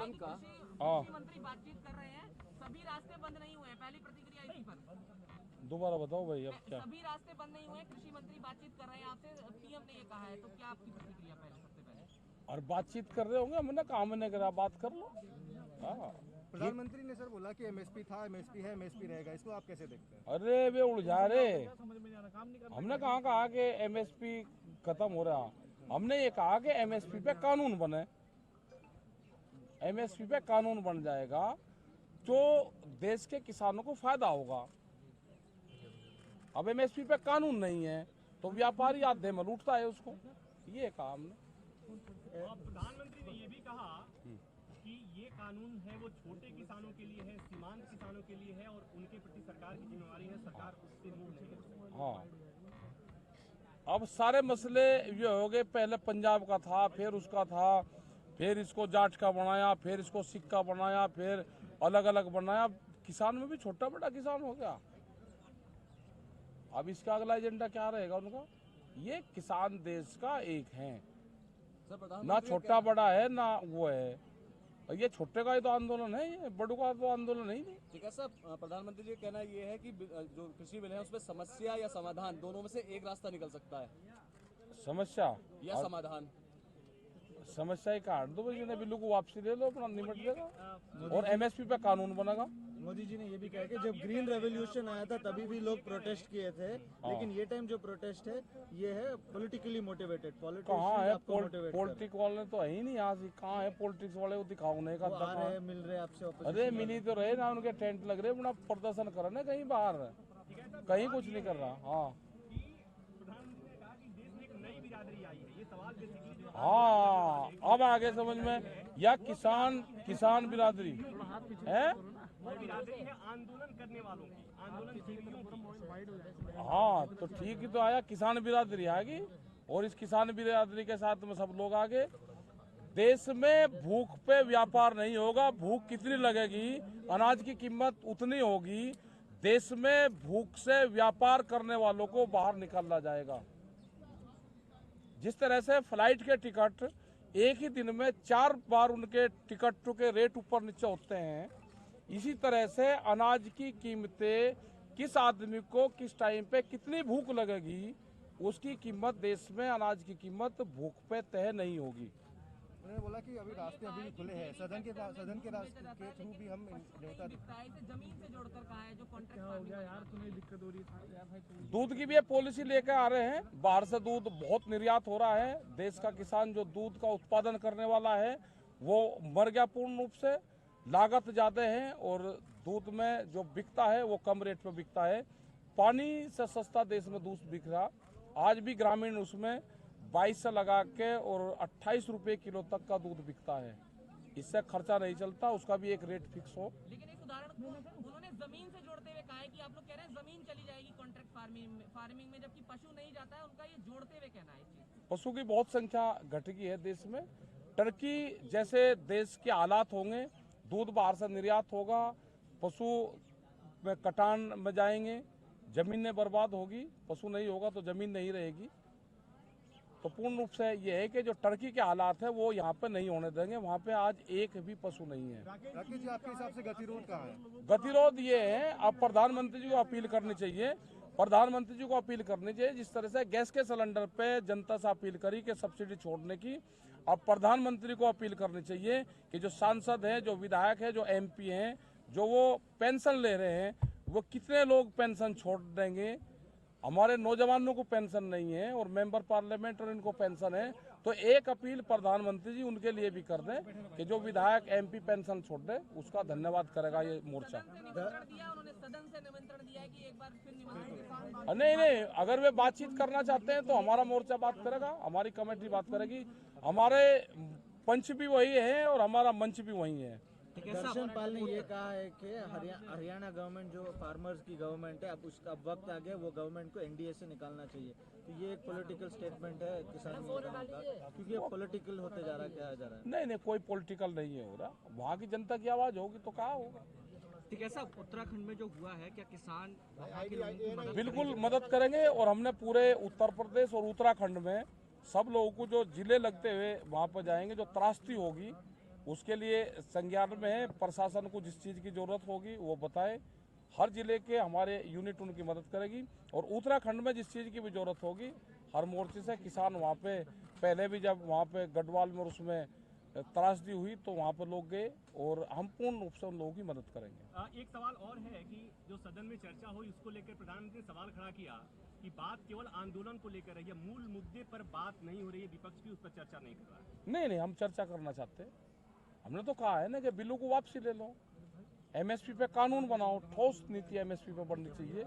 किसान का कृषि मंत्री बातचीत कर रहे हैं, सभी रास्ते बंद नहीं हुए हैं, पहली प्रतिक्रिया इसी पर। दोबारा बताओ भाई, अब क्या? सभी रास्ते बंद नहीं हुए, कृषि मंत्री बातचीत कर रहे हैं आपसे, पीएम ने ये कहा है, तो क्या आपकी प्रतिक्रिया पहले, सबसे पहले? और बातचीत कर रहे होंगे, हमने कहा हमने करा, बात कर लो। हाँ, प्रधानमंत्री ने सर बोला कि एमएसपी था, एमएसपी है, एमएसपी रहेगा, इसको आप कैसे देखते हैं? अरे वे उलझा रहे, हमने कहा कि एमएसपी खत्म हो रहा, हमने ये कहा कि एमएसपी पे कानून बने, एमएसपी पे कानून बन जाएगा जो देश के किसानों को फायदा होगा। अब एमएसपी पे कानून नहीं है तो व्यापारी आधे में लूटता है उसको, ये कहा हमने। प्रधानमंत्री ने ये भी कहा कि ये कानून है वो छोटे किसानों के लिए है, सीमांत किसानों के लिए है और उनके प्रति सरकार की जिम्मेवारी है, सरकार उससे मुंह नहीं मोड़ेगी। हाँ, अब सारे मसले ये हो गए, पहले पंजाब का था, फिर उसका था, फिर इसको जाट का बनाया, फिर इसको सिख का बनाया, फिर अलग अलग बनाया। किसान में भी छोटा बड़ा किसान हो गया। अब इसका अगला एजेंडा क्या रहेगा उनका? ये किसान देश का एक है, ना छोटा बड़ा है ना वो है। ये छोटे का ही तो आंदोलन है, ये बड़ों का तो आंदोलन ही नहीं। ठीक है साहब, प्रधानमंत्री जी का कहना ये है कि जो कृषि बिल है उसमें समस्या या समाधान दोनों में से एक रास्ता निकल सकता है। समस्या या समाधान? समस्या ही काट दो भाई, बिल्लू को वापसी ले लो, अपना निपट जाएगा और एमएसपी पे कानून बनेगा। मोदी जी ने ये भी कहा कि जब ग्रीन रेवोल्यूशन आया था तभी भी लोग प्रोटेस्ट किए थे, लेकिन ये टाइम जो प्रोटेस्ट है ये है पॉलिटिकली मोटिवेटेड। कहाँ है पॉलिटिक्स वाले? तो है ही नहीं यहाँ से, कहाँ है पॉलिटिक्स वाले को दिखाओ नहीं का? मिल रहे आपसे? अरे मिली तो रहे ना, उनके टेंट लग रहे, अपना प्रदर्शन कर रहे ना कहीं बाहर, कहीं कुछ नहीं कर रहा। हाँ हाँ, अब आगे समझ में, या किसान बिरादरी है, आंदोलन करने वालों की, आंदोलन। हाँ तो ठीक ही तो आया, किसान बिरादरी आएगी और इस किसान बिरादरी के साथ में सब लोग आगे। देश में भूख पे व्यापार नहीं होगा, भूख कितनी लगेगी, अनाज की कीमत उतनी होगी। देश में भूख से व्यापार करने वालों को बाहर निकाला जाएगा। जिस तरह से फ्लाइट के टिकट एक ही दिन में 4 बार उनके टिकट के रेट ऊपर नीचे होते हैं, इसी तरह से अनाज की कीमतें किस आदमी को किस टाइम पे कितनी भूख लगेगी, उसकी कीमत देश में अनाज की कीमत भूख पे तय नहीं होगी। उन्होंने बोला कि अभी रास्ते अभी भी खुले हैं, सदन के रास्ते के थ्रू भी हम जमीन से जोड़कर कहा है, जो कॉन्ट्रैक्ट यार तुम्हें दिक्कत हो रही है। दूध की भी ये पॉलिसी लेकर आ रहे हैं, बाहर से दूध बहुत निर्यात हो रहा है। देश का किसान जो दूध का उत्पादन करने वाला है वो मर गया पूर्ण रूप से, लागत ज़्यादा है और दूध में जो बिकता है वो कम रेट पे बिकता है। पानी से सस्ता देश में दूध बिक रहा, आज भी ग्रामीण उसमें 22 से लगा के और 28 रुपये किलो तक का दूध बिकता है। इससे खर्चा नहीं चलता, उसका भी एक रेट फिक्स हो। लेकिन एक उदाहरण उन्होंने जमीन से जोड़ते हुए कहा है कि आप लोग कह रहे हैं जमीन चली जाएगी कॉन्ट्रैक्ट फार्मिंग में, जबकि पशु नहीं जाता है, उनका ये जोड़ते हुए कहना है। पशु की बहुत संख्या घट गई है देश में। टर्की जैसे देश के हालात होंगे, दूध बाहर से निर्यात होगा, पशु में कटान में जाएंगे, जमीनें बर्बाद होगी, पशु नहीं होगा तो जमीन नहीं रहेगी। तो पूर्ण रूप से ये है कि जो टर्की के हालात है वो यहाँ पे नहीं होने देंगे। वहाँ पे आज एक भी पशु नहीं है। राकेश जी, आपके हिसाब से गतिरोध कहाँ है? गतिरोध ये है, अब प्रधानमंत्री जी को अपील करनी चाहिए, प्रधानमंत्री जी को अपील करनी चाहिए। जिस तरह से गैस के सिलेंडर पे जनता से अपील करी कि सब्सिडी छोड़ने की, अब प्रधानमंत्री को अपील करनी चाहिए कि जो सांसद हैं, जो विधायक हैं, जो एमपी हैं, जो वो पेंशन ले रहे हैं, वो कितने लोग पेंशन छोड़ देंगे। हमारे नौजवानों को पेंशन नहीं है और मेंबर पार्लियामेंट और इनको पेंशन है। तो एक अपील प्रधानमंत्री जी उनके लिए भी कर दें कि जो विधायक एमपी पेंशन छोड़ दे, उसका धन्यवाद करेगा ये मोर्चा। उन्होंने सदन से निमंत्रण दिया है कि एक बार फिर निमंत्रण। नहीं, अगर वे बातचीत करना चाहते हैं तो हमारा मोर्चा बात करेगा, हमारी कमेटी बात करेगी। हमारे पंच भी वही है और हमारा मंच भी वही है। दर्शन पाल ने ये कहा है कि हरियाणा गवर्नमेंट जो फार्मर्स की गवर्नमेंट है, अब उसका वक्त आ गया, वो गवर्नमेंट को एनडीए से निकालना चाहिए। तो ये एक पॉलिटिकल स्टेटमेंट है किसान नेताओं का, क्योंकि ये पॉलिटिकल होते जा रहा है, क्या जा रहा है? नहीं, कोई पॉलिटिकल नहीं है हो रहा। वहाँ की जनता की आवाज होगी तो कहाँ होगा। ठीक है साहब, उत्तराखंड में जो हुआ है, क्या किसान बिल्कुल मदद करेंगे और हमने पूरे उत्तर प्रदेश और उत्तराखंड में सब लोगों को जो जिले लगते हुए वहाँ पर जाएंगे, जो त्रासदी होगी उसके लिए संज्ञान में है। प्रशासन को जिस चीज़ की जरूरत होगी वो बताए। हर जिले के हमारे यूनिट उनकी मदद करेगी और उत्तराखंड में जिस चीज़ की भी जरूरत होगी हर मोर्चे से किसान वहाँ पे, पहले भी जब वहाँ पे गढ़वाल में उसमें त्रासदी हुई तो वहाँ पे लोग गए और हम पूर्ण रूप से उन लोगों की मदद करेंगे। एक सवाल और है कि जो सदन में चर्चा हुई उसको लेकर प्रधानमंत्री ने सवाल खड़ा किया कि बात केवल आंदोलन को लेकर है, मूल मुद्दे पर बात नहीं हो रही है, विपक्ष भी उस पर चर्चा नहीं कर रहा है। नहीं, हम चर्चा करना चाहते हैं। हमने तो कहा है ना कि बिलों को वापसी ले लो, एमएसपी पे कानून बनाओ, ठोस नीति एमएसपी पे बननी चाहिए,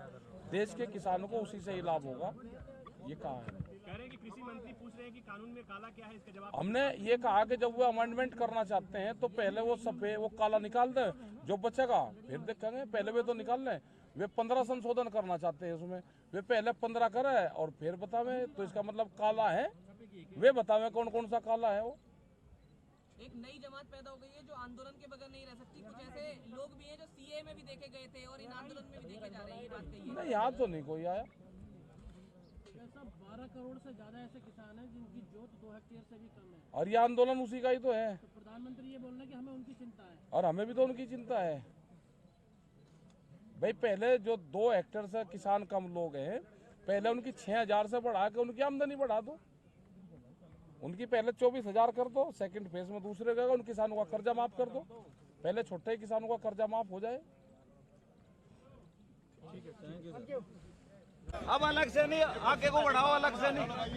देश के किसानों को उसी से ही लाभ होगा, ये कहा है। कह रहे हैं कि कृषि मंत्री पूछ रहे हैं कि कानून में काला क्या है, इसका जवाब हमने ये कहा कि जब वो अमेंडमेंट करना चाहते हैं तो पहले वो सफेद वो काला निकाल दें, जो बचेगा फिर देखेंगे। पहले वे तो निकाल लें। वे 15 संशोधन करना चाहते हैं उसमें, वे पहले 15 करे और फिर बतावे, तो इसका मतलब काला है, वे बतावे कौन कौन सा काला है। वो एक नई जमात पैदा हो गई है जो आंदोलन के बगैर नहीं रह सकती। कुछ ऐसे लोग भी हैं जो सीए में भी देखे गए थे और इन आंदोलन में भी देखे जा रहे हैं, ये बात कही है। नहीं, यहाँ तो नहीं कोई आया। 12 करोड़ से ज्यादा ऐसे किसान हैं जिनकी जोत 2 हेक्टेयर से भी कम है, और ये आंदोलन उसी का ही तो है। तो प्रधानमंत्री ये बोल रहे हैं कि हमें उनकी चिंता है। और हमें भी तो उनकी चिंता है भाई। पहले जो 2 हेक्टेयर से किसान कम लोग हैं, पहले उनकी 6000 से बढ़ा के उनकी आमदनी बढ़ा दो। उनकी पहले 24,000 कर दो, सेकंड फेज में दूसरे का उन किसानों का कर्जा माफ कर दो। पहले छोटे किसानों का कर्जा माफ हो जाए। Thank you. अब अलग से नहीं, आगे को बढ़ाओ, अलग से नहीं।